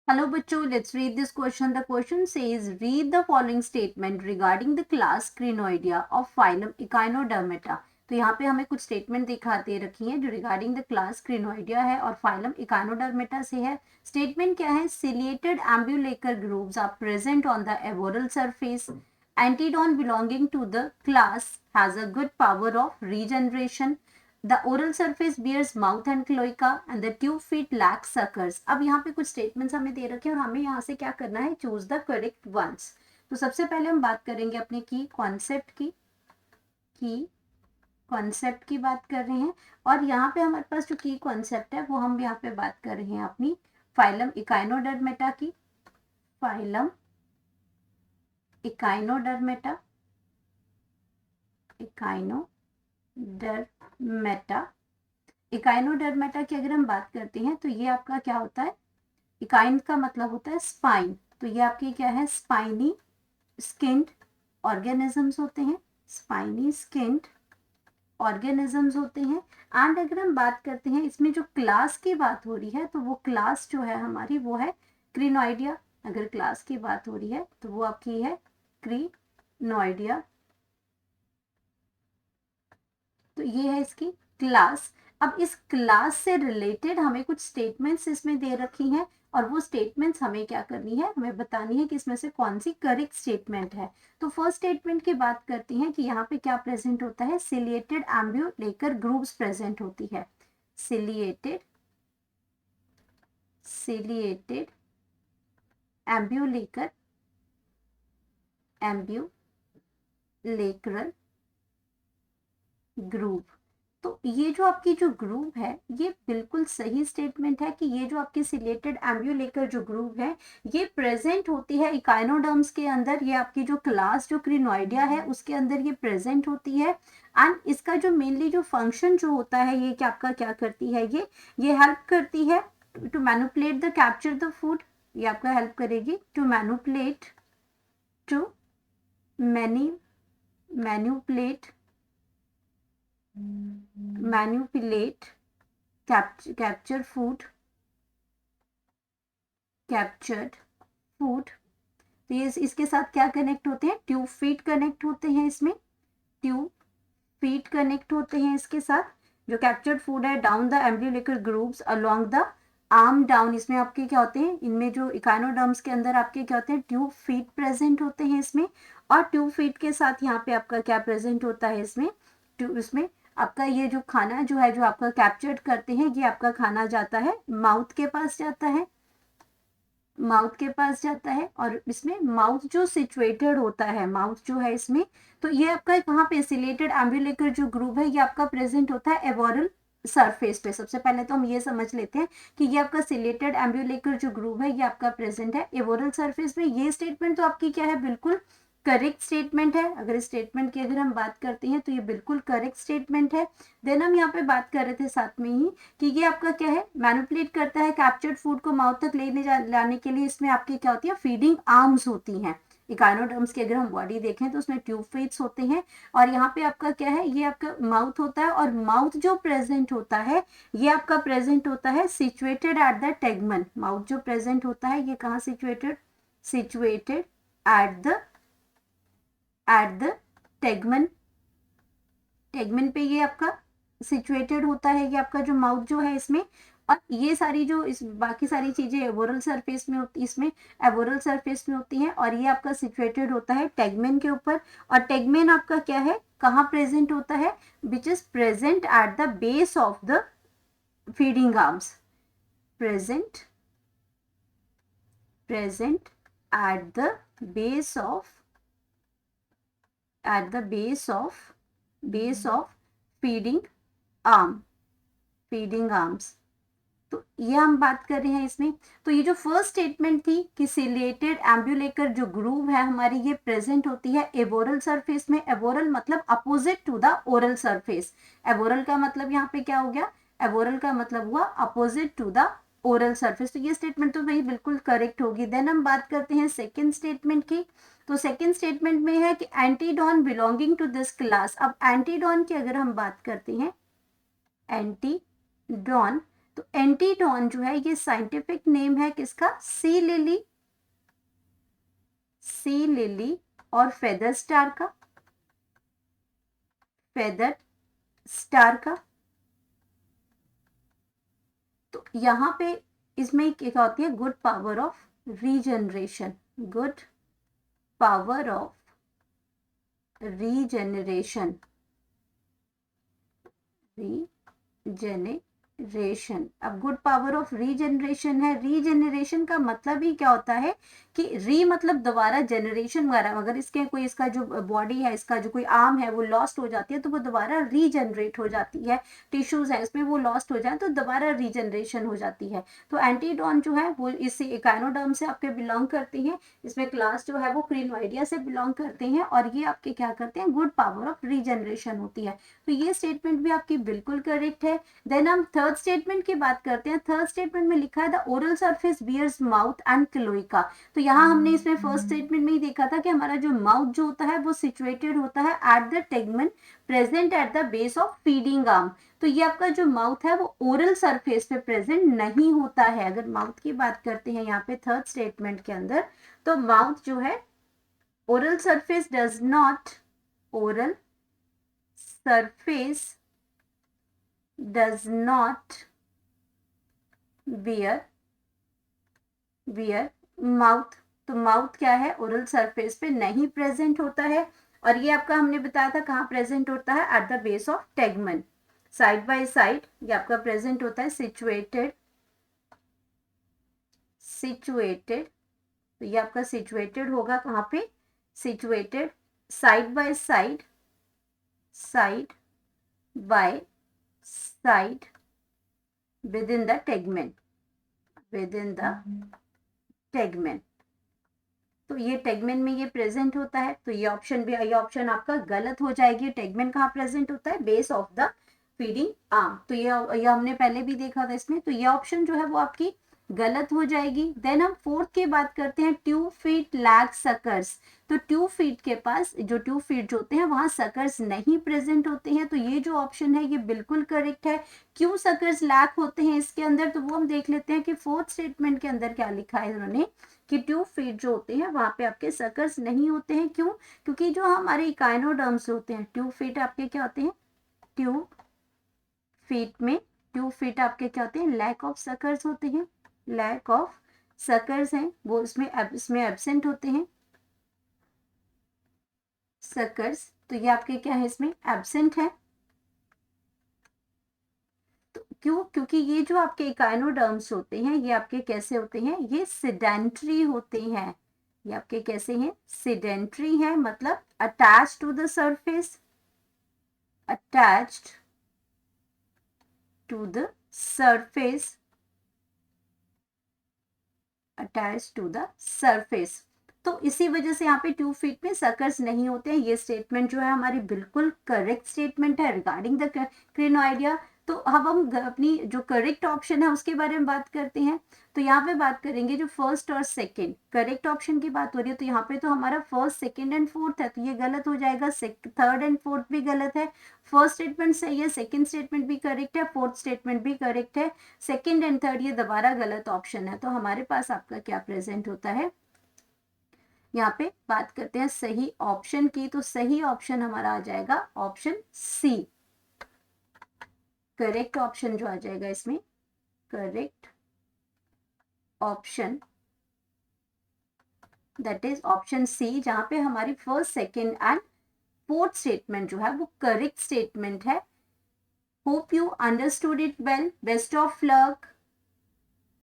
Hello बच्चों, let's read this question. The question says, read the following statement regarding the class Crinoidea of phylum Echinodermata. तो यहाँ पे हमें कुछ statement दिखा दे रखी हैं जो रिगार्डिंग द क्लास क्रिनोइडिया है और फाइलम इकाइनोडर्मेटा से है. स्टेटमेंट क्या है? Ciliated ambulacral grooves are present on the aboral surface. Antedon belonging to the class has a good power of regeneration. The oral surface bears mouth and cloaca and the tube feet lack suckers. अब यहाँ पे कुछ statements हमें दे रखे हैं और हमें यहाँ से क्या करना है? Choose the correct ones. तो सबसे पहले हम बात करेंगे अपने की कॉन्सेप्ट की बात कर रहे हैं. और यहाँ पे हमारे पास जो की कॉन्सेप्ट है वो हम यहाँ पे बात कर रहे हैं अपनी फाइलम इकाइनोडर्मेटा की. फाइलम इकाइनोडर्मेटा इकाइनोडर्मेटा की अगर हम बात करते हैं तो ये आपका क्या होता है? इकाइन का मतलब होता है स्पाइन. तो ये आपकी क्या है? स्पाइनी स्किन्ड ऑर्गेनिजम्स होते हैं. स्पाइनी स्किन्ड ऑर्गेनिजम्स होते हैं. एंड अगर हम बात करते हैं इसमें जो क्लास की बात हो रही है तो वो क्लास जो है हमारी वो है क्रिनोइडिया. अगर क्लास की बात हो रही है तो वो आपकी है क्रिनोइडिया. तो ये है इसकी क्लास. अब इस क्लास से रिलेटेड हमें कुछ स्टेटमेंट्स इसमें दे रखी हैं और वो स्टेटमेंट्स हमें क्या करनी है? हमें बतानी है कि इसमें से कौन सी करेक्ट स्टेटमेंट है. तो फर्स्ट स्टेटमेंट की बात करती हैं कि यहाँ पे क्या प्रेजेंट होता है? सिलिएटेड एम्ब्यूलेकर ग्रूव्स प्रेजेंट होती है. Ciliated ambulacral groove. तो ये जो आपकी जो ग्रूव है ये बिल्कुल सही स्टेटमेंट है कि ये जो आपकी सिलेटेड एम्ब्यूलेकर जो ग्रूव है ये प्रेजेंट होती है इकाइनोडर्म्स के अंदर. ये आपकी जो क्लास जो क्रिनोइडिया है उसके अंदर ये प्रेजेंट होती है. एंड इसका जो मेनली जो फंक्शन जो होता है ये क्या आपका क्या करती है? ये हेल्प करती है to manipulate the capture the food. ये आपका हेल्प करेगी टू मैनिपुलेट कैप्चर फूड. तो ये इसके साथ क्या कनेक्ट होते हैं? ट्यूब फीट कनेक्ट होते हैं. इसमें ट्यूब फीट कनेक्ट होते हैं इसके साथ. जो कैप्चर्ड फूड है down the ambulacral grooves along the arm down. इसमें आपके क्या होते हैं? इनमें जो इकाइनोडर्म्स के अंदर आपके क्या होते हैं? ट्यूब फीट प्रेजेंट होते हैं इसमें. और ट्यूब फीट के साथ यहाँ पे आपका क्या प्रेजेंट होता है? इसमें आपका ये जो खाना जो है जो आपका कैप्चर्ड करते हैं ये आपका खाना जाता है माउथ के पास जाता है. और इसमें माउथ जो सिचुएटेड होता है, माउथ जो है इसमें, तो ये आपका कहाँ पे? सिलेटेड एम्ब्यूलेकर जो ग्रूव है ये आपका प्रेजेंट होता है एवोरल सरफेस पे. सबसे पहले तो हम ये समझ लेते हैं कि ये आपका सिलेटेड एम्ब्यूलेकर जो ग्रूव है ये आपका प्रेजेंट है एवोरल सरफेस में. ये स्टेटमेंट तो आपकी क्या है? बिल्कुल करेक्ट स्टेटमेंट है. अगर स्टेटमेंट की अगर हम बात करते हैं तो ये बिल्कुल करेक्ट स्टेटमेंट है. देन हम यहाँ पे बात कर रहे थे साथ में ही कि ये आपका क्या है? मैनिपुलेट करता है कैप्चर्ड फूड को माउथ तक लाने के लिए. इसमें आपकी क्या होती है? फीडिंग आर्म्स होती हैं. इकाइनोडर्म्स की अगर हम बॉडी देखें तो उसमें ट्यूब फीट्स होते हैं. और यहाँ पे आपका क्या है? ये आपका माउथ होता है और माउथ जो प्रेजेंट होता है ये आपका प्रेजेंट होता है सिचुएटेड एट द टेगमन. माउथ जो प्रेजेंट होता है ये कहाँ सिचुएटेड एट द टेगमन पे ये आपका सिचुएटेड होता है. ये आपका जो माउथ जो है इसमें. और ये सारी जो इस बाकी सारी चीजें एवोरल सरफेस में होती इसमें एवोरल सरफेस में होती हैं. और ये आपका सिचुएटेड होता है टेगमेन के ऊपर. और टेगमेन आपका क्या है? कहाँ प्रेजेंट होता है? Which is present at the base of the feeding arms. Present at the base of feeding arms. तो ये हम बात कर रहे हैं इसमें. तो ये जो फर्स्ट स्टेटमेंट थी कि सिलेटेड एम्ब्यूलेकर जो ग्रूव है हमारी ये प्रेजेंट होती है एवोरल सरफेस में. एवोरल मतलब opposite to the oral surface. Aboral का मतलब यहाँ पे क्या हो गया? एवोरल का मतलब हुआ opposite to the oral surface. तो ये स्टेटमेंट तो भाई बिल्कुल करेक्ट होगी. देन हम बात करते हैं सेकेंड स्टेटमेंट की. तो सेकेंड स्टेटमेंट में है कि Antedon belonging to this class. अब एंटीडॉन की अगर हम बात करते हैं, एंटीडॉन तो एंटीडॉन जो है ये साइंटिफिक नेम है किसका, सी लिली और फेदर स्टार का। तो यहाँ पे इसमें क्या होती है, good power of regeneration, good power of regeneration अब गुड पावर ऑफ रीजनरेशन है। रीजनरेशन का मतलब ही क्या होता है कि री मतलब दोबारा, जनरेशन वगैरह, अगर इसके कोई, इसका जो बॉडी है, इसका जो कोई आर्म है वो लॉस्ट हो जाती है तो वो दोबारा रीजनरेट हो जाती है, टिश्यूज है इसमें वो लॉस्ट हो जाए तो दोबारा रीजनरेशन हो जाती है। तो एंटीडॉन जो है वो इस इकाइनोडर्म से आपके बिलोंग करती है, इसमें क्लास जो है वो क्रिनोइडिया से बिलोंग करते हैं और ये आपके क्या करते हैं, गुड पावर ऑफ रीजनरेशन होती है। तो ये स्टेटमेंट भी आपकी बिल्कुल करेक्ट है। देन हम थर्ड स्टेटमेंट की बात करते हैं। थर्ड स्टेटमेंट में लिखा है the oral surface bears mouth and cloaca. तो यहाँ हमने इसमें फर्स्ट स्टेटमेंट में ही देखा था कि हमारा जो माउथ जो होता है वो सिचुएटेड होता है at the tegmen present at the base of feeding arm. तो ये आपका जो माउथ है वो ओरल सरफेस पे प्रेजेंट नहीं होता है। अगर माउथ की बात करते हैं यहाँ पे थर्ड स्टेटमेंट के अंदर, तो माउथ जो है oral surface does not, oral surface does not bear mouth। तो माउथ क्या है, ओरल सरफेस पे नहीं प्रेजेंट होता है। और ये आपका हमने बताया था कहाँ प्रेजेंट होता है, at the base of tegmen, side by side ये आपका प्रेजेंट होता है, सिचुएटेड। तो ये आपका सिचुएटेड होगा कहाँ पे, situated side by side within the tegmen। तो ये टेगमेन में ये प्रेजेंट होता है। तो ये ऑप्शन आपका गलत हो जाएगी। टेगमेन कहाँ प्रेजेंट होता है, base of the feeding arm. तो ये हमने पहले भी देखा था इसमें। तो ये ऑप्शन जो है वो आपकी गलत हो जाएगी। देन हम फोर्थ की बात करते हैं, ट्यूब फीट लैग सकर्स। तो ट्यूब फीट के पास जो ट्यूब फीट जो होते हैं वहां सकर्स नहीं प्रेजेंट होते हैं। तो ये जो ऑप्शन है ये बिल्कुल करेक्ट है। क्यों सकर्स लैक होते हैं इसके अंदर, तो वो हम देख लेते हैं कि फोर्थ स्टेटमेंट के अंदर क्या लिखा है उन्होंने, कि ट्यूब फीट जो होते हैं वहां पे आपके सकर्स नहीं होते हैं। क्यों, क्योंकि जो हमारे इकाइनोडर्म्स होते हैं, ट्यूब फीट आपके क्या होते हैं, ट्यूब फीट आपके क्या होते हैं, लैक ऑफ सकर्स होते हैं, लैक ऑफ सकर्स हैं वो इसमें एब्सेंट होते हैं सकर्स। तो ये आपके क्या है, इसमें एब्सेंट है। तो क्यों, क्योंकि ये जो आपके इकाइनोडर्म्स होते हैं ये आपके कैसे होते हैं, ये सिडेंट्री होते हैं। ये आपके कैसे हैं, सिडेंट्री है, मतलब attached to the surface, attached to the surface, attached to the surface. तो इसी वजह से यहाँ पे ट्यूब फीट में सकर्स नहीं होते हैं। ये स्टेटमेंट जो है हमारी बिल्कुल करेक्ट स्टेटमेंट है रिगार्डिंग द क्रिनोइडिया। तो अब हम अपनी जो करेक्ट ऑप्शन है उसके बारे में बात करते हैं। तो यहाँ पे बात करेंगे जो फर्स्ट और सेकंड करेक्ट ऑप्शन की बात हो रही है। तो यहाँ पे तो हमारा फर्स्ट, सेकंड एंड फोर्थ है, तो ये गलत हो जाएगा। थर्ड एंड फोर्थ भी गलत है। फर्स्ट स्टेटमेंट सही है, सेकंड स्टेटमेंट भी करेक्ट है, फोर्थ स्टेटमेंट भी करेक्ट है, सेकंड एंड थर्ड ये दोबारा गलत ऑप्शन है। तो हमारे पास आपका क्या प्रेजेंट होता है, यहाँ पे बात करते हैं सही ऑप्शन की। तो सही ऑप्शन हमारा आ जाएगा ऑप्शन सी। करेक्ट ऑप्शन जो आ जाएगा इसमें, correct option that is option C, जहां पे हमारी first, second and fourth statement जो है वो करेक्ट स्टेटमेंट है। Hope you understood it well. Best of luck.